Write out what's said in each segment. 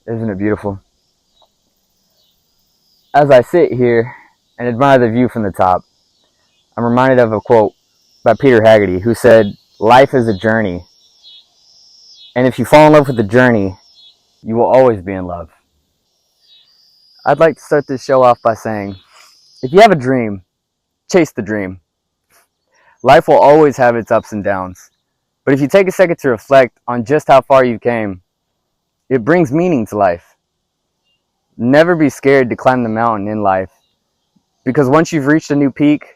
Isn't it beautiful? As I sit here and admire the view from the top, I'm reminded of a quote by Peter Haggerty, who said, "Life is a journey, and if you fall in love with the journey, you will always be in love." I'd like to start this show off by saying, if you have a dream, chase the dream. Life will always have its ups and downs, but if you take a second to reflect on just how far you came, it brings meaning to life. Never be scared to climb the mountain in life, because once you've reached a new peak,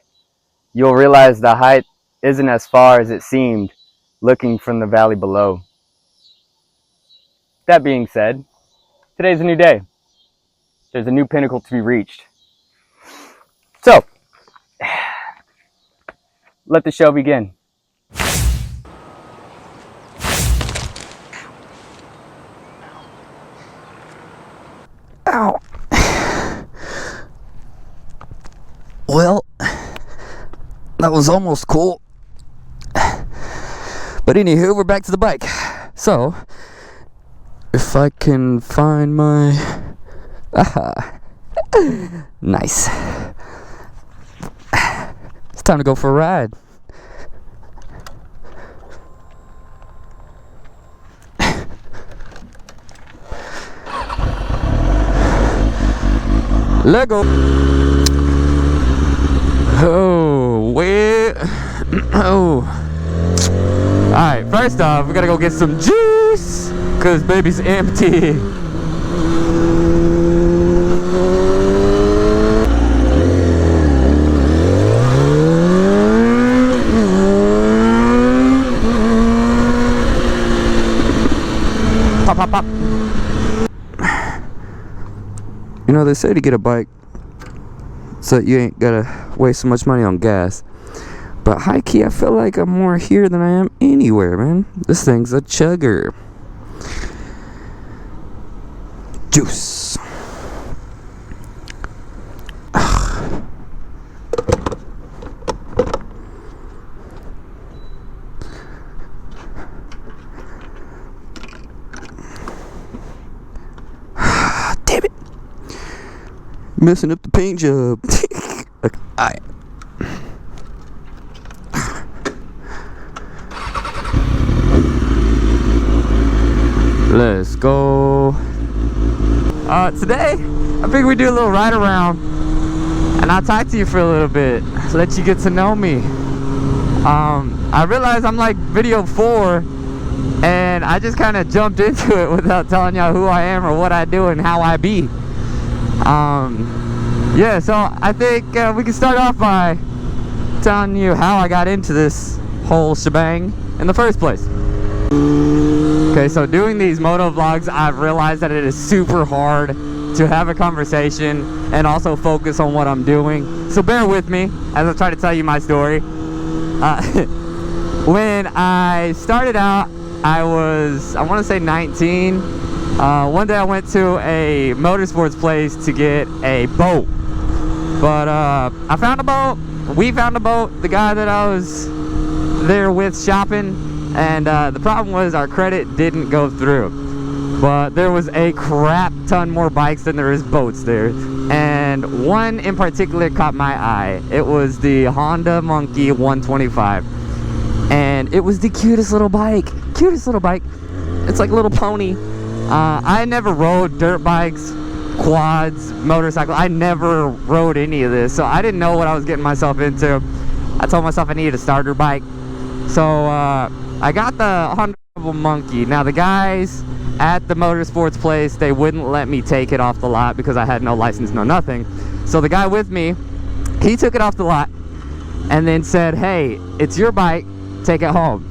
you'll realize the height isn't as far as it seemed looking from the valley below. That being said, today's a new day. There's a new pinnacle to be reached. So, let the show begin. Ow. Well, that was almost cool. But anywho, we're back to the bike. So, if I can find my... Aha. Nice. It's time to go for a ride. Lego. Oh, wait. Oh. Alright, first off, we gotta go get some juice, cause baby's empty. Pop, pop, pop. You know, they say to get a bike so that you ain't gotta waste so much money on gas. But high key, I feel like I'm more here than I am anywhere, man. This thing's a chugger. Juice. Damn it. Messing up the paint job. Okay, alright. Let's go. Today, I figured we'd do a little ride around and I'll talk to you for a little bit, let you get to know me. I realize I'm like video 4 and I just kind of jumped into it without telling y'all who I am or what I do and how I be. Yeah, so I think we can start off by telling you how I got into this whole shebang in the first place. Okay, so doing these moto vlogs, I've realized that it is super hard to have a conversation and also focus on what I'm doing. So bear with me as I try to tell you my story. When I started out, I want to say 19. One day I went to a motorsports place to get a boat. But I found a boat, we found a boat, the guy that I was there with shopping. And the problem was our credit didn't go through. But there was a crap ton more bikes than there is boats there. And one in particular caught my eye. It was the Honda Monkey 125. And it was the cutest little bike. Cutest little bike. It's like a little pony. I never rode dirt bikes, quads, motorcycles. I never rode any of this. So I didn't know what I was getting myself into. I told myself I needed a starter bike. So I got the Honda Monkey. Now the guys at the motorsports place, they wouldn't let me take it off the lot because I had no license, no nothing. So the guy with me, he took it off the lot and then said, "Hey, it's your bike, take it home."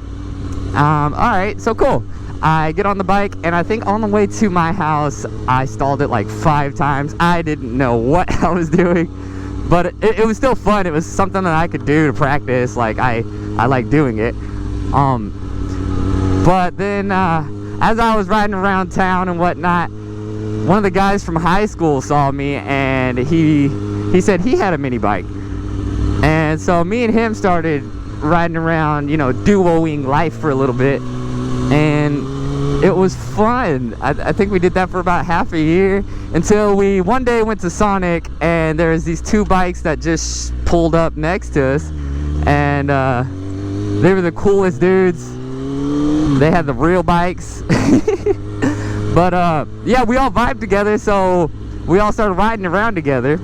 Alright, so cool. I get on the bike and I think on the way to my house I stalled it like 5 times. I didn't know what I was doing, but it was still fun. It was something that I could do to practice. Like I like doing it. But then as I was riding around town and whatnot, one of the guys from high school saw me and he said he had a mini bike. And so me and him started riding around, you know, duoing life for a little bit. And it was fun. I think we did that for about half a year until we one day went to Sonic, and there was these two bikes that just pulled up next to us, and they were the coolest dudes. They had the real bikes. But yeah, we all vibed together, so we all started riding around together,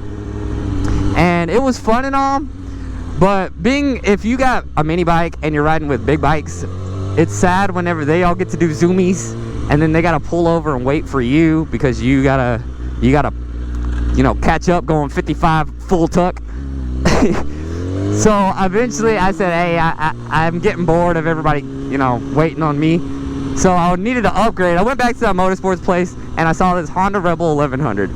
and it was fun and all. But if you got a mini bike and you're riding with big bikes, it's sad whenever they all get to do zoomies and then they gotta pull over and wait for you because you gotta catch up going 55 full tuck. So eventually I said, hey, I'm getting bored of everybody waiting on me, so I needed to upgrade. I went back to that motorsports place and I saw this Honda Rebel 1100.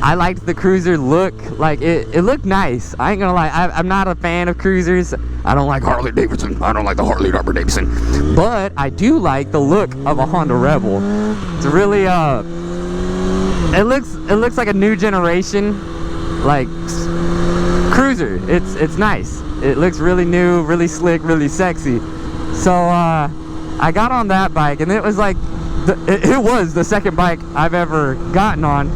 I liked the cruiser look. Like it looked nice. I ain't gonna lie, I'm not a fan of cruisers. I don't like Harley Davidson. I don't like the Harley Davidson. But I do like the look of a Honda Rebel. It's really it looks like a new generation like cruiser. It's nice. It looks really new, really slick, really sexy. So I got on that bike, and it was like it was the second bike I've ever gotten on.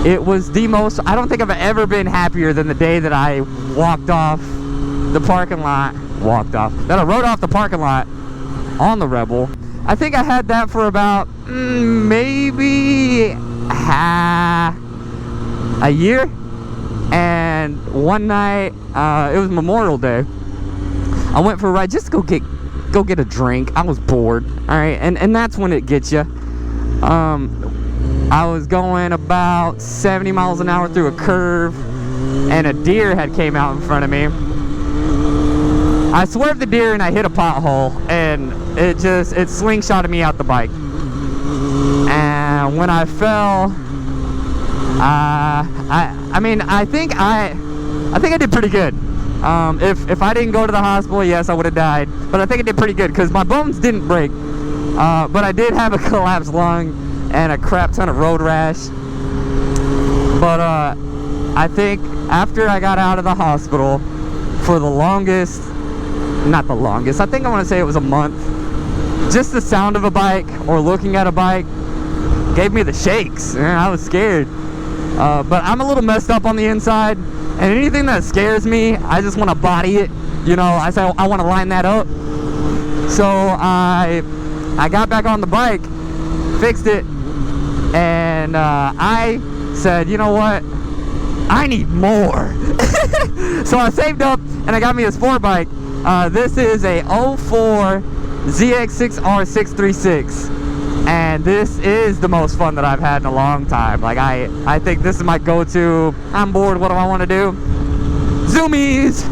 It was the most, I don't think I've ever been happier than the day that I walked off the parking lot. That I rode off the parking lot on the Rebel. I think I had that for about maybe a year. And one night, it was Memorial Day, I went for a ride just to go get a drink. I was bored, all right, and that's when it gets you. I was going about 70 miles an hour through a curve, and a deer had came out in front of me. I swerved the deer and I hit a pothole, and it slingshotted me out the bike. And when I fell, I think I did pretty good. If I didn't go to the hospital, yes, I would have died. But I think I did pretty good because my bones didn't break. But I did have a collapsed lung and a crap ton of road rash. But I think after I got out of the hospital, for the longest, not the longest, I think I want to say it was a month, just the sound of a bike or looking at a bike gave me the shakes. Man, I was scared. But I'm a little messed up on the inside, and anything that scares me, I just want to body it. I say I want to line that up. So I got back on the bike, fixed it, and I said, you know what? I need more. So I saved up and I got me a sport bike. This is a 04 ZX6R 636. And this is the most fun that I've had in a long time. Like I think this is my go-to. I'm bored, what do I want to do? Zoomies!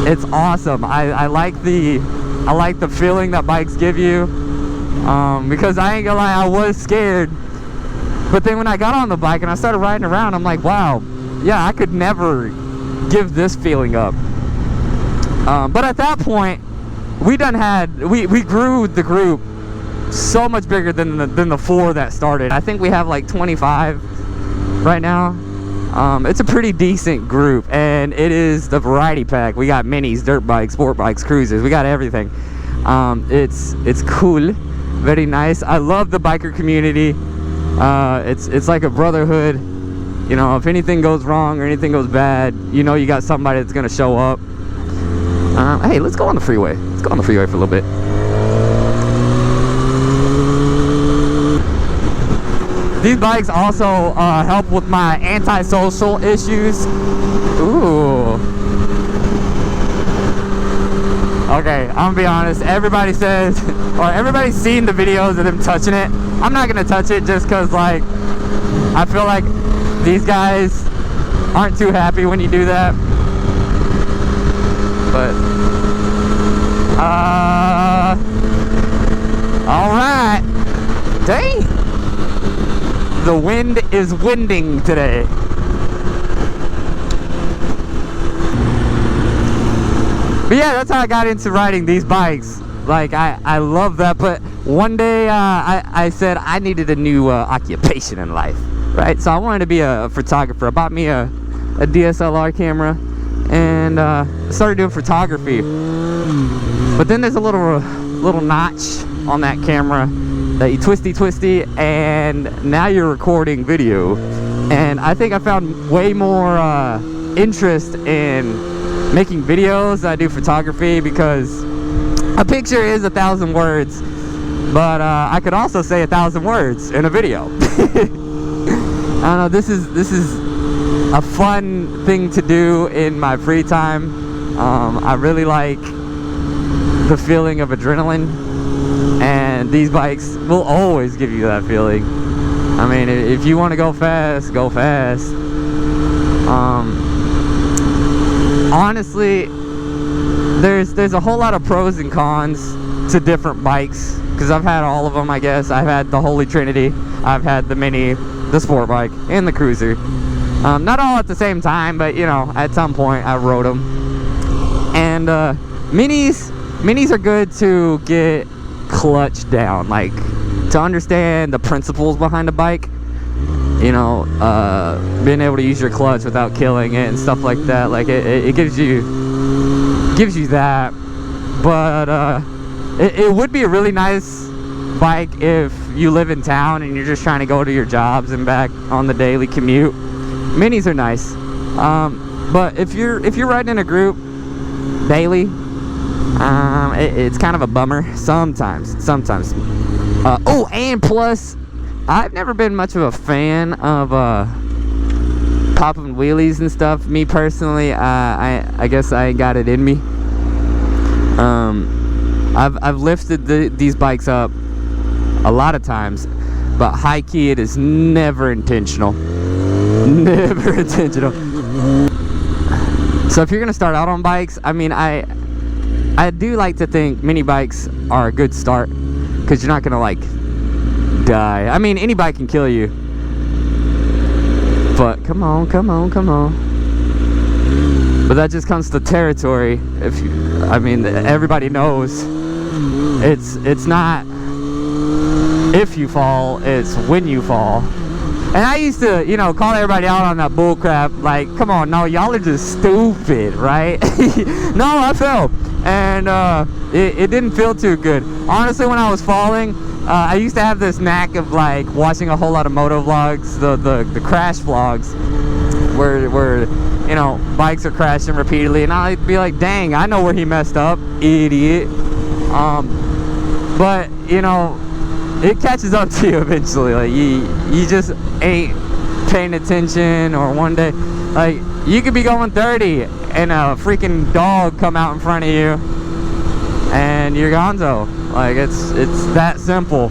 It's awesome. I like the feeling that bikes give you. Because I ain't gonna lie, I was scared. But then when I got on the bike and I started riding around, I'm like, wow, yeah, I could never give this feeling up. But at that point, we grew the group so much bigger than the 4 that started. I think we have like 25 right now. It's a pretty decent group, and it is the variety pack. We got minis, dirt bikes, sport bikes, cruisers. We got everything. It's cool, very nice. I love the biker community. It's like a brotherhood. If anything goes wrong or anything goes bad, you got somebody that's gonna show up. Hey, let's go on the freeway. Let's go on the freeway for a little bit. These bikes also help with my antisocial issues. Ooh. Okay, I'm gonna be honest. Everybody says, or everybody's seen the videos of them touching it. I'm not gonna touch it just cause like, I feel like these guys aren't too happy when you do that. But, alright. Dang. The wind is winding today. But yeah, that's how I got into riding these bikes. Like, I love that. But one day, I said I needed a new occupation in life, right? So I wanted to be a photographer. I bought me a DSLR camera, and and started doing photography. But then there's a little notch on that camera that you twisty, and now you're recording video. And I think I found way more interest in making videos than I do photography, because a picture is 1,000 words, but I could also say 1,000 words in a video. I don't know, this is a fun thing to do in my free time. I really like the feeling of adrenaline, and these bikes will always give you that feeling. I mean, if you want to go fast, go fast. Honestly, there's a whole lot of pros and cons to different bikes, because I've had all of them, I guess. I've had the Holy Trinity, I've had the Mini, the Sport Bike, and the Cruiser. Not all at the same time, but you know, at some point I rode them. And minis are good to get clutch down, like to understand the principles behind a bike. You know, being able to use your clutch without killing it and stuff like that. Like it gives you that. But it would be a really nice bike if you live in town and you're just trying to go to your jobs and back on the daily commute. Minis are nice. But if you're riding in a group daily, it's kind of a bummer sometimes. Oh, and plus, I've never been much of a fan of popping wheelies and stuff. Me personally, I guess I ain't got it in me. I've lifted these bikes up a lot of times, but high key, it is never intentional. Never intentional. So if you're gonna start out on bikes, I mean, I do like to think mini bikes are a good start, because you're not gonna like die. I mean, any bike can kill you, but come on. But that just comes to territory. I mean, everybody knows it's not if you fall, it's when you fall. And I used to, you know, call everybody out on that bull crap. Like, come on, no, y'all are just stupid, right? No, I fell, and it didn't feel too good. Honestly, when I was falling, I used to have this knack of like watching a whole lot of moto vlogs, the crash vlogs, where you know, bikes are crashing repeatedly, and I'd be like, dang, I know where he messed up, idiot. But you know, it catches up to you eventually. Like you just ain't paying attention, or one day, like, you could be going 30 and a freaking dog come out in front of you and you're gonzo. Like, it's that simple.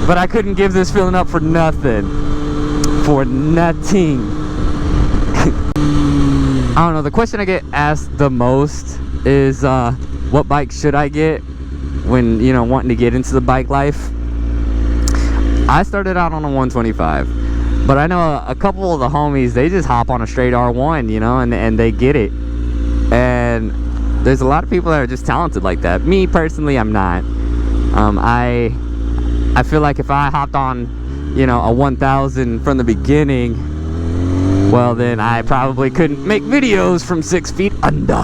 But I couldn't give this feeling up for nothing. For nothing. I don't know, the question I get asked the most is what bike should I get when, you know, wanting to get into the bike life. I started out on a 125, but I know a couple of the homies, they just hop on a straight R1, you know, and they get it. And there's a lot of people that are just talented like that. Me personally, I'm not. I feel like if I hopped on, you know, a 1000 from the beginning, well, then I probably couldn't make videos from 6 feet under.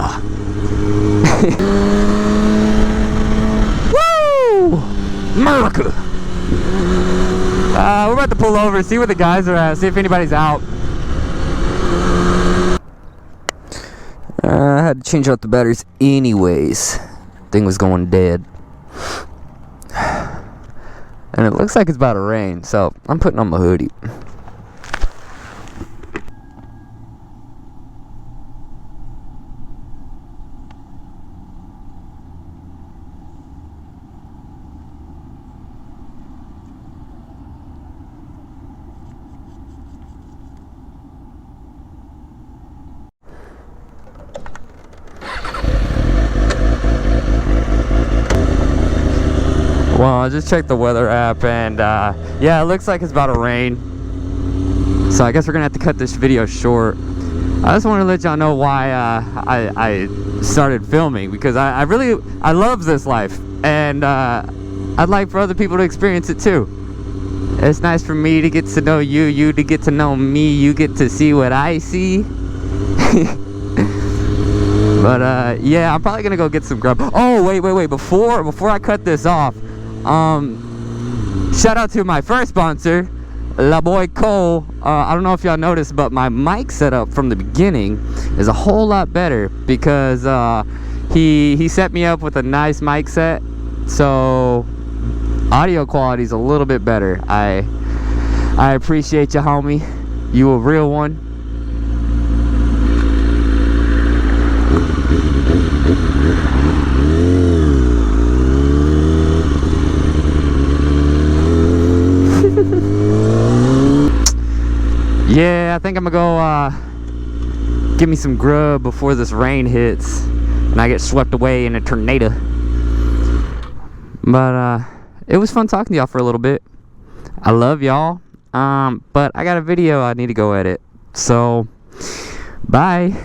Woo! America! We're about to pull over, see where the guys are at, see if anybody's out. I had to change out the batteries anyways. Thing was going dead. And it looks like it's about to rain, so I'm putting on my hoodie. Well, I just checked the weather app, and yeah, it looks like it's about to rain. So I guess we're gonna have to cut this video short. I just want to let y'all know why I started filming, because I love this life, and I'd like for other people to experience it too. It's nice for me to get to know you, you to get to know me, you get to see what I see. But yeah, I'm probably gonna go get some grub. Oh, wait. Before I cut this off, shout out to my first sponsor, La Boy Cole. I don't know if y'all noticed, but my mic setup from the beginning is a whole lot better because he set me up with a nice mic set, so audio quality is a little bit better. I appreciate you, homie. You a real one. Yeah, I think I'm gonna go get me some grub before this rain hits and I get swept away in a tornado. But it was fun talking to y'all for a little bit. I love y'all. But I got a video I need to go edit. So, bye.